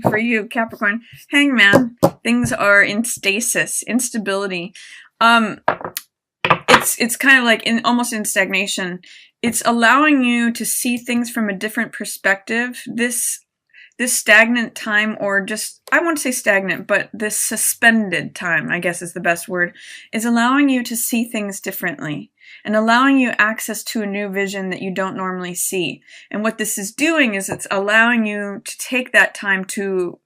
for you, Capricorn. Hangman. Things are in stasis, instability. It's kind of like almost in stagnation. It's allowing you to see things from a different perspective. This stagnant time, or just, I won't say stagnant, but this suspended time, I guess is the best word, is allowing you to see things differently and allowing you access to a new vision that you don't normally see. And what this is doing is it's allowing you to take that time to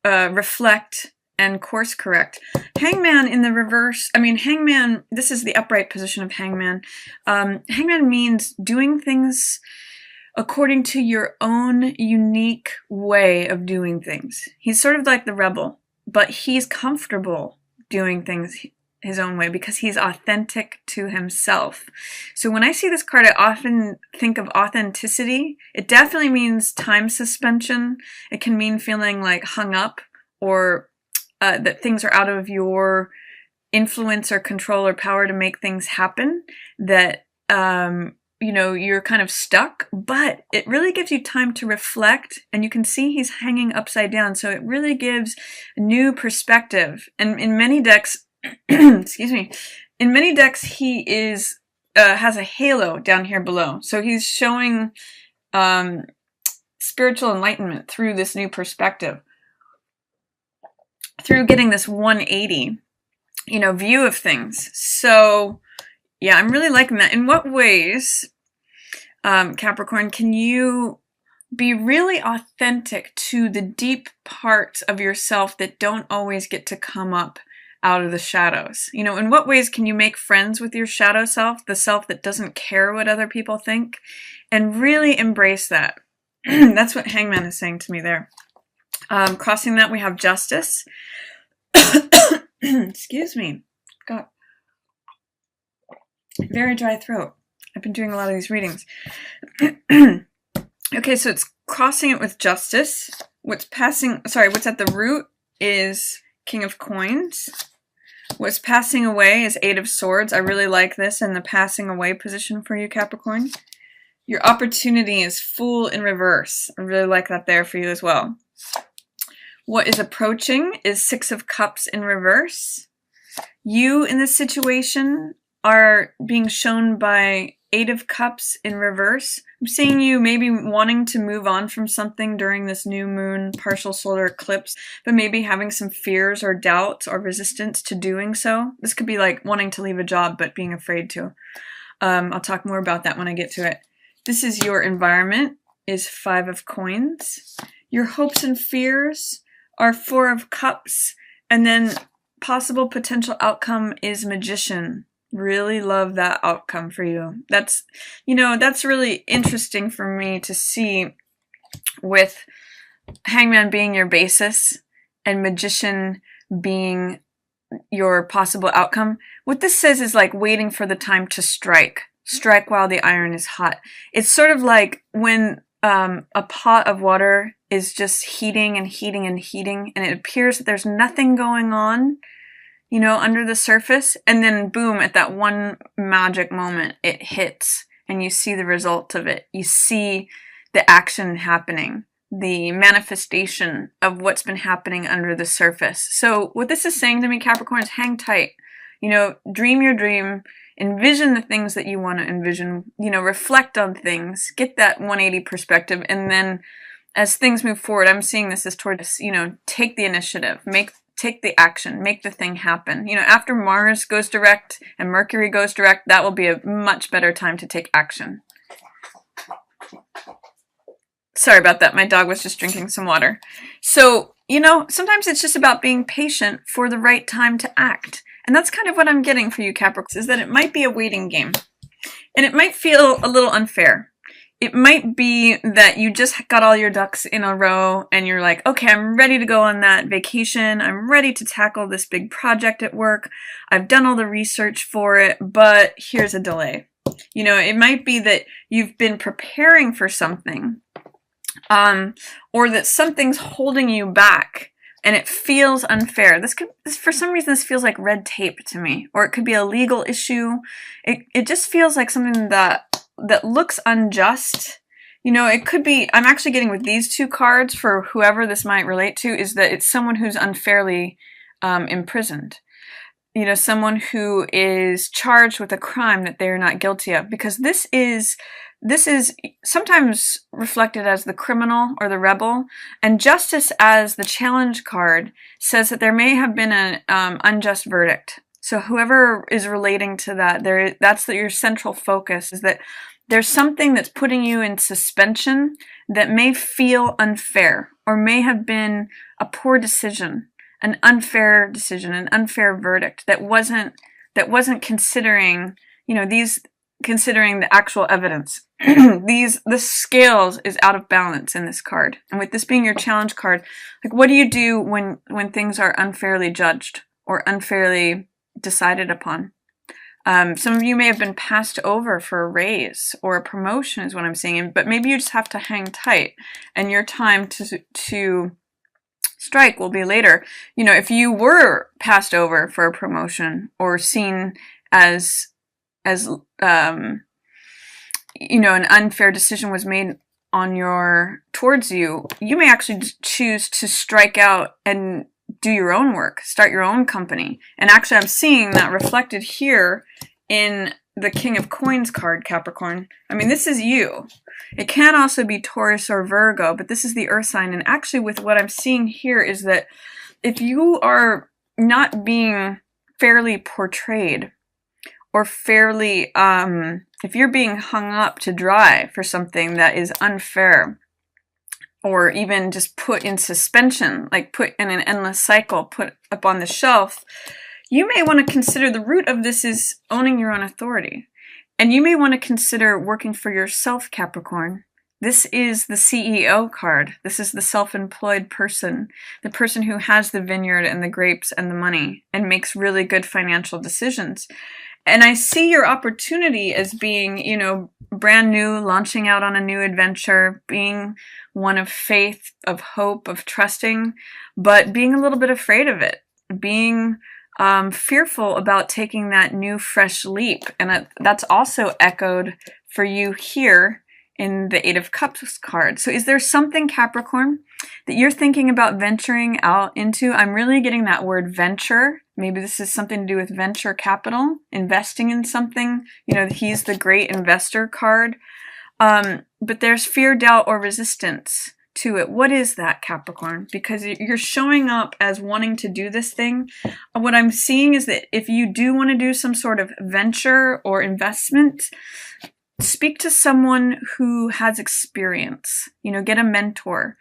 reflect and course correct. Hangman in the reverse, Hangman, this is the upright position of Hangman. Hangman means doing things according to your own unique way of doing things. He's sort of like the rebel, but he's comfortable doing things his own way because he's authentic to himself. So when I see this card, I often think of authenticity. It definitely means time suspension. It can mean feeling like hung up, or that things are out of your influence or control or power to make things happen, that you know, you're kind of stuck, but it really gives you time to reflect, and you can see he's hanging upside down, so it really gives a new perspective. And in many decks, excuse me, in many decks he is has a halo down here below, so he's showing spiritual enlightenment through this new perspective, through getting this 180, you know, view of things. So yeah, I'm really liking that. In what ways, Capricorn, can you be really authentic to the deep parts of yourself that don't always get to come up out of the shadows? You know, in what ways can you make friends with your shadow self, the self that doesn't care what other people think, and really embrace that? That's what Hangman is saying to me there. Crossing that, we have Justice. Excuse me. God. Very dry throat. I've been doing a lot of these readings. Okay, so it's crossing it with Justice. What's at the root is King of Coins. What's passing away is Eight of Swords. I really like this in the passing away position for you, Capricorn. Your opportunity is Fool in reverse. I really like that there for you as well. What is approaching is Six of Cups in reverse. You in this situation are being shown by Eight of Cups in reverse. I'm seeing you maybe wanting to move on from something during this new moon partial solar eclipse, but maybe having some fears or doubts or resistance to doing so. This could be like wanting to leave a job but being afraid to. I'll talk more about that when I get to it. This is your environment, is Five of Coins. Your hopes and fears are Four of Cups, and then possible potential outcome is Magician. Really love that outcome for you. That's, you know, that's really interesting for me to see, with Hangman being your basis and Magician being your possible outcome. What this says is like waiting for the time to strike. Strike while the iron is hot. It's sort of like when a pot of water is just heating and heating and heating, and it appears that there's nothing going on, you know, under the surface, and then boom, at that one magic moment, it hits, and you see the result of it. You see the action happening, the manifestation of what's been happening under the surface. So what this is saying to me, Capricorn, is hang tight. You know, dream your dream, envision the things that you want to envision, you know, reflect on things, get that 180 perspective, and then as things move forward, I'm seeing this as towards, you know, take the initiative, take the action, make the thing happen. You know, after Mars goes direct and Mercury goes direct, that will be a much better time to take action. Sorry about that. My dog was just drinking some water. So, you know, sometimes it's just about being patient for the right time to act. And that's kind of what I'm getting for you, Capricorn, is that it might be a waiting game. And it might feel a little unfair. It might be that you just got all your ducks in a row and you're like, okay, I'm ready to go on that vacation. I'm ready to tackle this big project at work. I've done all the research for it, but here's a delay. You know, it might be that you've been preparing for something, or that something's holding you back and it feels unfair. For some reason, this feels like red tape to me, or it could be a legal issue. It just feels like something that looks unjust. You know, it could be, I'm actually getting with these two cards for whoever this might relate to, is that it's someone who's unfairly imprisoned. You know, someone who is charged with a crime that they are not guilty of, because this is sometimes reflected as the criminal or the rebel, and justice as the challenge card says that there may have been an unjust verdict. So whoever is relating to that, that's your central focus, is that there's something that's putting you in suspension that may feel unfair or may have been a poor decision, an unfair decision, an unfair verdict that wasn't considering, you know, considering the actual evidence. The scales is out of balance in this card. And with this being your challenge card, like, what do you do when things are unfairly judged or unfairly decided upon? Some of you may have been passed over for a raise or a promotion is what I'm seeing, but maybe you just have to hang tight, and your time to strike will be later. You know, if you were passed over for a promotion or seen as you know, an unfair decision was made towards you, you may actually choose to strike out and do your own work, start your own company. And actually, I'm seeing that reflected here in the King of Coins card, Capricorn. I mean, this is you. It can also be Taurus or Virgo, but this is the earth sign. And actually, with what I'm seeing here is that if you are not being fairly portrayed, or fairly, if you're being hung up to dry for something that is unfair, or even just put in suspension, like put in an endless cycle, put up on the shelf, you may want to consider the root of this is owning your own authority. And you may want to consider working for yourself, Capricorn. This is the CEO card. This is the self-employed person, the person who has the vineyard and the grapes and the money and makes really good financial decisions. And I see your opportunity as being, you know, brand new, launching out on a new adventure, being one of faith, of hope, of trusting, but being a little bit afraid of it, being fearful about taking that new, fresh leap. And that's also echoed for you here in the Eight of Cups card. So is there something, Capricorn, that you're thinking about venturing out into? I'm really getting that word venture. Maybe this is something to do with venture capital, investing in something. You know, he's the great investor card. But there's fear, doubt, or resistance to it. What is that, Capricorn? Because you're showing up as wanting to do this thing. What I'm seeing is that if you do want to do some sort of venture or investment, speak to someone who has experience. You know, get a mentor.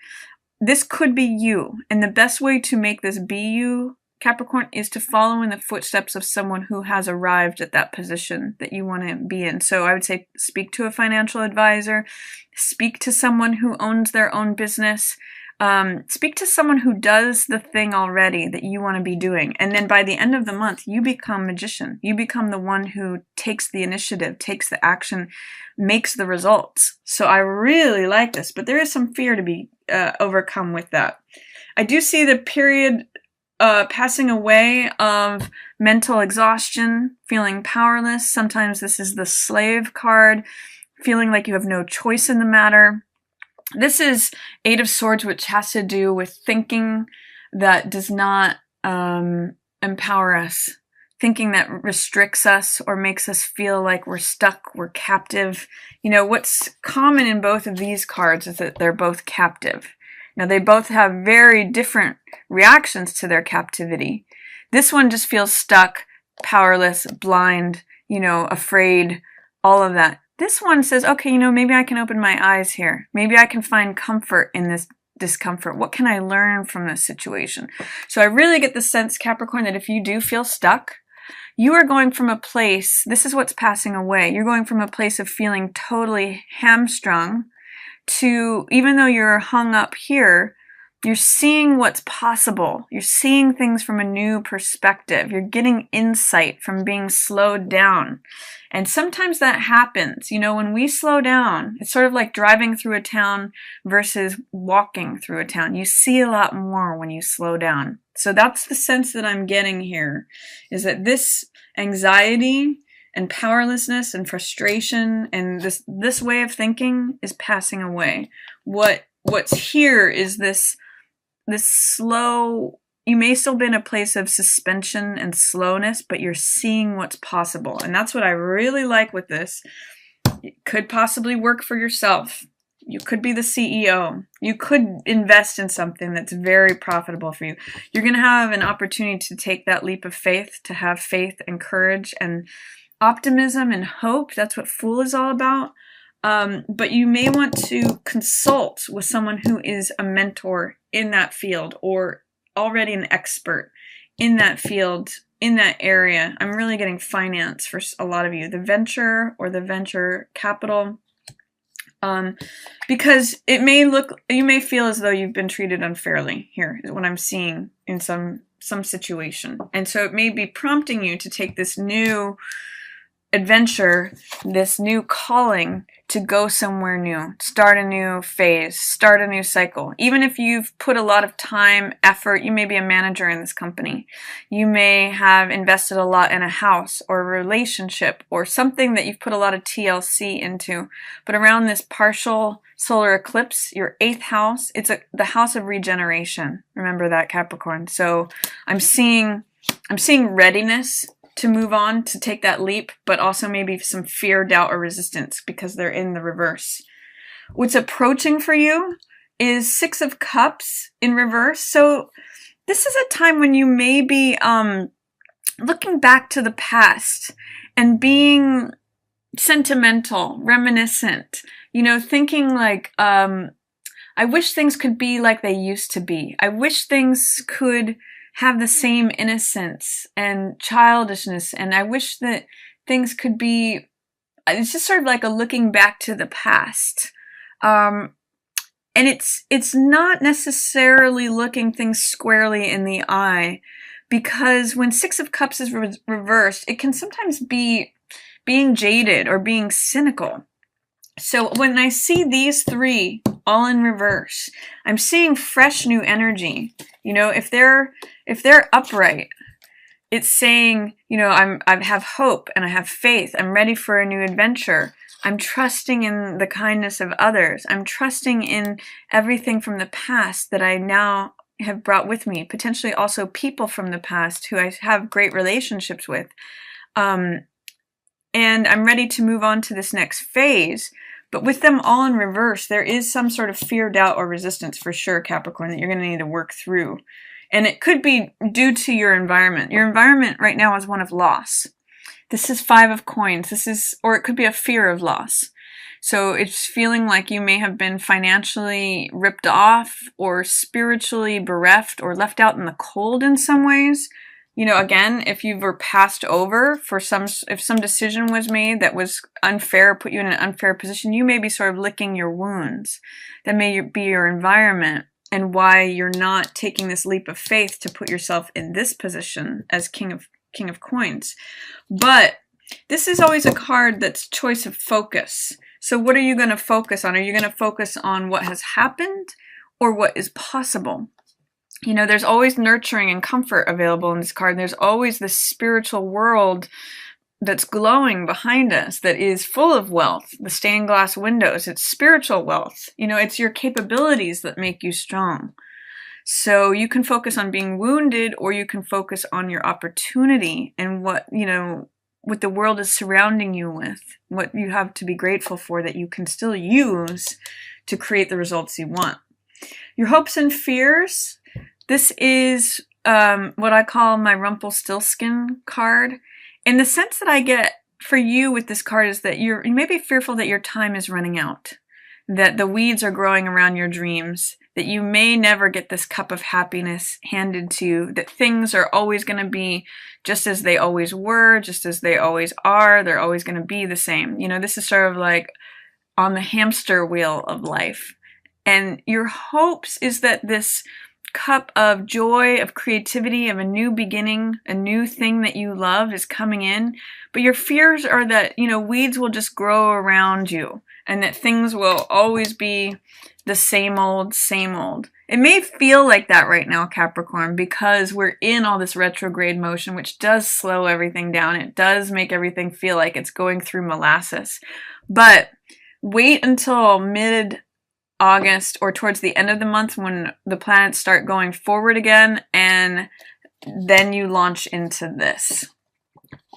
This could be you. And the best way to make this be you, Capricorn, is to follow in the footsteps of someone who has arrived at that position that you want to be in. So I would say speak to a financial advisor, speak to someone who owns their own business, speak to someone who does the thing already that you want to be doing. And then by the end of the month, you become magician. You become the one who takes the initiative, takes the action, makes the results. So I really like this, but there is some fear to be overcome with that. I do see the period passing away of mental exhaustion, feeling powerless. Sometimes this is the slave card, feeling like you have no choice in the matter. This is Eight of Swords, which has to do with thinking that does not empower us, thinking that restricts us or makes us feel like we're stuck, we're captive. You know, what's common in both of these cards is that they're both captive. Now, they both have very different reactions to their captivity. This one just feels stuck, powerless, blind, you know, afraid, all of that. This one says, okay, you know, maybe I can open my eyes here. Maybe I can find comfort in this discomfort. What can I learn from this situation? So I really get the sense, Capricorn, that if you do feel stuck, you are going from a place, this is what's passing away, you're going from a place of feeling totally hamstrung to, even though you're hung up here, you're seeing what's possible. You're seeing things from a new perspective. You're getting insight from being slowed down. And sometimes that happens. You know, when we slow down, it's sort of like driving through a town versus walking through a town. You see a lot more when you slow down. So that's the sense that I'm getting here, is that this anxiety and powerlessness and frustration, and this way of thinking is passing away. What's here is this slow, you may still be in a place of suspension and slowness, but you're seeing what's possible. And that's what I really like with this. It could possibly work for yourself. You could be the CEO. You could invest in something that's very profitable for you. You're going to have an opportunity to take that leap of faith, to have faith and courage and optimism and hope. That's what Fool is all about. But you may want to consult with someone who is a mentor in that field or already an expert in that field, in that area. I'm really getting finance for a lot of you. The venture or the venture capital. Because it may look, you may feel as though you've been treated unfairly here, is what I'm seeing in some situation. And so it may be prompting you to take this new adventure, this new calling to go somewhere new, start a new phase, start a new cycle. Even if you've put a lot of time, effort, you may be a manager in this company. You may have invested a lot in a house or a relationship or something that you've put a lot of TLC into. But around this partial solar eclipse, your 8th house, it's the house of regeneration. Remember that, Capricorn. So I'm seeing readiness to move on, to take that leap, but also maybe some fear, doubt, or resistance because they're in the reverse. What's approaching for you is 6 of Cups in reverse. So this is a time when you may be looking back to the past and being sentimental, reminiscent, you know, thinking like, I wish things could be like they used to be. I wish things could have the same innocence and childishness, and I wish that things could be, it's just sort of like a looking back to the past. And it's not necessarily looking things squarely in the eye, because when 6 of Cups is reversed, it can sometimes be being jaded or being cynical. So when I see these 3 all in reverse, I'm seeing fresh new energy. You know, if they're upright, it's saying, you know, I have hope and I have faith. I'm ready for a new adventure. I'm trusting in the kindness of others. I'm trusting in everything from the past that I now have brought with me. Potentially also people from the past who I have great relationships with. And I'm ready to move on to this next phase. But with them all in reverse, there is some sort of fear, doubt, or resistance for sure, Capricorn, that you're going to need to work through. And it could be due to your environment. Your environment right now is one of loss. This is 5 of Coins. Or it could be a fear of loss. So it's feeling like you may have been financially ripped off or spiritually bereft or left out in the cold in some ways. You know, again, if you were passed over for if some decision was made that was unfair, put you in an unfair position, you may be sort of licking your wounds. That may be your environment and why you're not taking this leap of faith to put yourself in this position as King of Coins. But this is always a card that's choice of focus. So what are you going to focus on? Are you going to focus on what has happened or what is possible? You know, there's always nurturing and comfort available in this card. And there's always this spiritual world that's glowing behind us that is full of wealth. The stained glass windows, it's spiritual wealth. You know, it's your capabilities that make you strong. So you can focus on being wounded, or you can focus on your opportunity and what, you know, what the world is surrounding you with, what you have to be grateful for that you can still use to create the results you want. Your hopes and fears. This is what I call my Rumpelstiltskin card. And the sense that I get for you with this card is that you may be fearful that your time is running out, that the weeds are growing around your dreams, that you may never get this cup of happiness handed to you, that things are always going to be just as they always were, just as they always are. They're always going to be the same. You know, this is sort of like on the hamster wheel of life. And your hopes is that this cup of joy, of creativity, of a new beginning, a new thing that you love is coming in. But your fears are that, you know, weeds will just grow around you and that things will always be the same old, same old. It may feel like that right now, Capricorn, because we're in all this retrograde motion, which does slow everything down. It does make everything feel like it's going through molasses. But wait until mid-August or towards the end of the month when the planets start going forward again, and then you launch into this.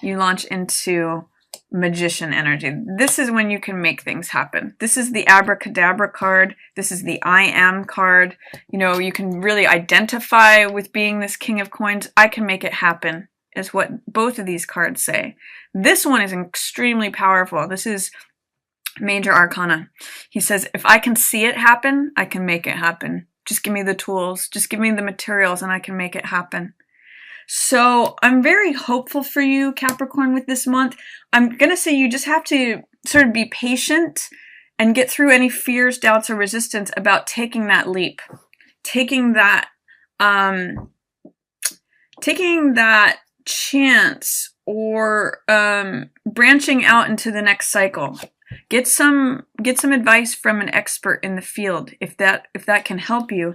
You launch into magician energy. This is when you can make things happen. This is the abracadabra card. This is the I am card. You know, you can really identify with being this King of Coins. I can make it happen, is what both of these cards say. This one is extremely powerful. This is Major Arcana. He says, if I can see it happen, I can make it happen. Just give me the tools. Just give me the materials and I can make it happen. So I'm very hopeful for you, Capricorn, with this month. I'm going to say you just have to sort of be patient and get through any fears, doubts, or resistance about taking that leap. Taking that chance, or branching out into the next cycle. Get some advice from an expert in the field if that can help you,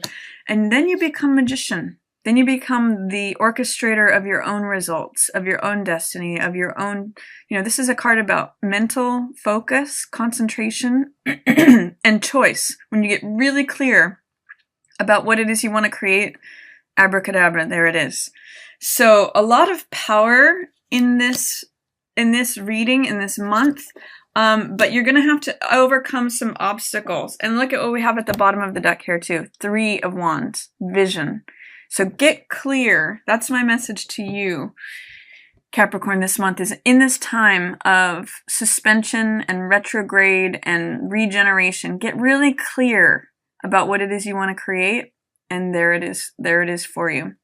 and then you become magician. Then you become the orchestrator of your own results, of your own destiny, of your own, you know, this is a card about mental focus, concentration, and choice. When you get really clear about what it is you want to create, abracadabra, there it is. So a lot of power in this reading, in this month, but you're going to have to overcome some obstacles. And look at what we have at the bottom of the deck here too. 3 of Wands, vision. So get clear. That's my message to you, Capricorn, this month is in this time of suspension and retrograde and regeneration. Get really clear about what it is you want to create, and there it is for you.